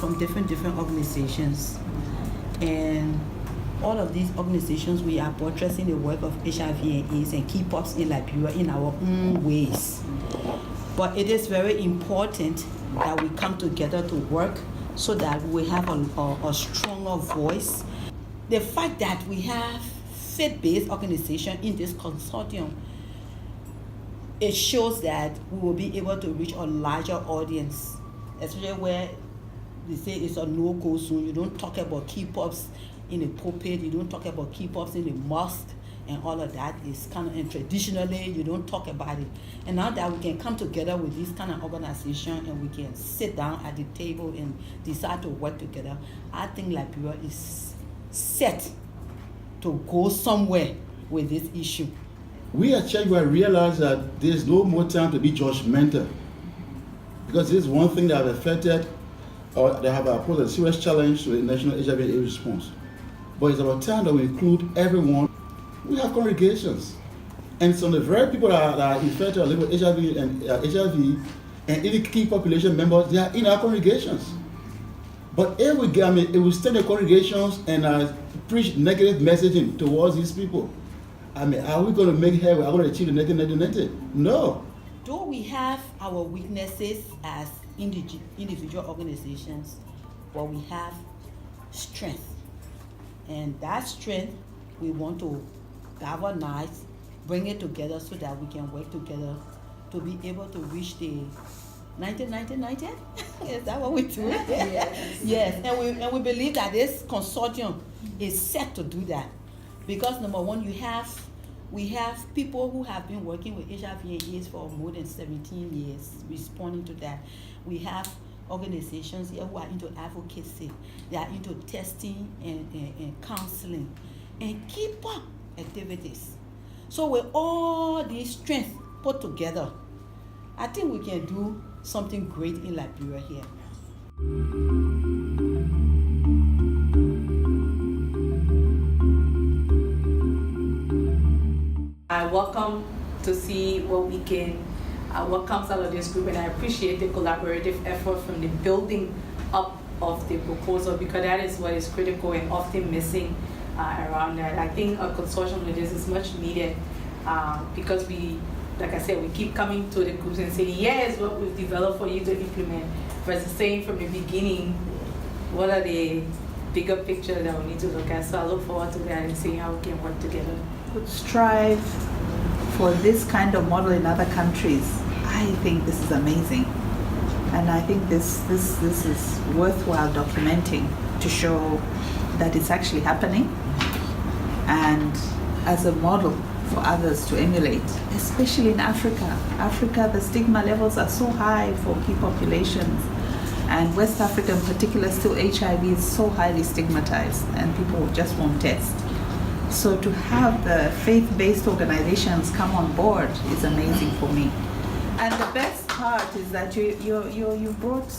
from different organizations, and all of these organizations, we are buttressing the work of HIV and AIDS and key pops in Liberia in our own ways. But it is very important that we come together to work so that we have a stronger voice. The fact that we have faith-based organization in this consortium, it shows that we will be able to reach a larger audience, especially where they say it's a no-go zone. You don't talk about key pops in the pulpit, you don't talk about key pops in the mosque, and all of that is kind of, and traditionally you don't talk about it. And now that we can come together with this kind of organization and we can sit down at the table and decide to work together, I think Liberia is set to go somewhere with this issue. We at Church will realize that there's no more time to be judgmental, because this is one thing that have affected or they have posed a serious challenge to the national HIV AIDS response. But it's about time that we include everyone. We have congregations, and some of the very people that are infected or live with HIV and any key population members, they are in our congregations. But if we stay in the congregations and preach negative messaging towards these people, are we going to make headway? Are we going to achieve the negative? No. Though we have our weaknesses as individual organizations, but we have strength. And that strength, we want to galvanize, bring it together so that we can work together to be able to reach the 90. Is that what we do? Yes. Yes, and we believe that this consortium is set to do that. Because number one, we have people who have been working with HIV and AIDS for more than 17 years, responding to that. We have organizations here who are into advocacy, they are into testing and counseling and keep up activities. So with all these strengths put together, I think we can do something great in Liberia here. I welcome to see what comes out of this group, and I appreciate the collaborative effort from the building up of the proposal, because that is what is critical and often missing around that. I think a consortium like this is much needed because like I said, we keep coming to the groups and saying, yes, what we've developed for you to implement, versus saying from the beginning, what are the bigger picture that we need to look at. So I look forward to that and seeing how we can work together. Would strive for this kind of model in other countries. I think this is amazing, and I think this is worthwhile documenting to show that it's actually happening, and as a model for others to emulate, especially in Africa. Africa, the stigma levels are so high for key populations, and West Africa in particular, still HIV is so highly stigmatized and people just won't test. So to have the faith-based organizations come on board is amazing for me. And the best part is that you brought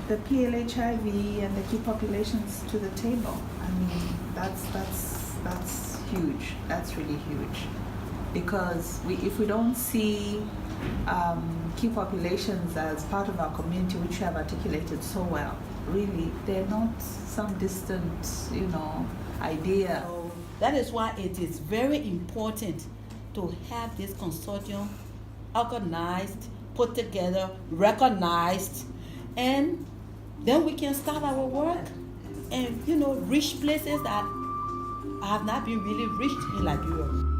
the PLHIV and the key populations to the table. I mean, that's huge. That's really huge. Because if we don't see key populations as part of our community, which we have articulated so well, really, they're not some distant, idea. So that is why it is very important to have this consortium organized, put together, recognized, and then we can start our work and reach places that have not been really reached in Liberia.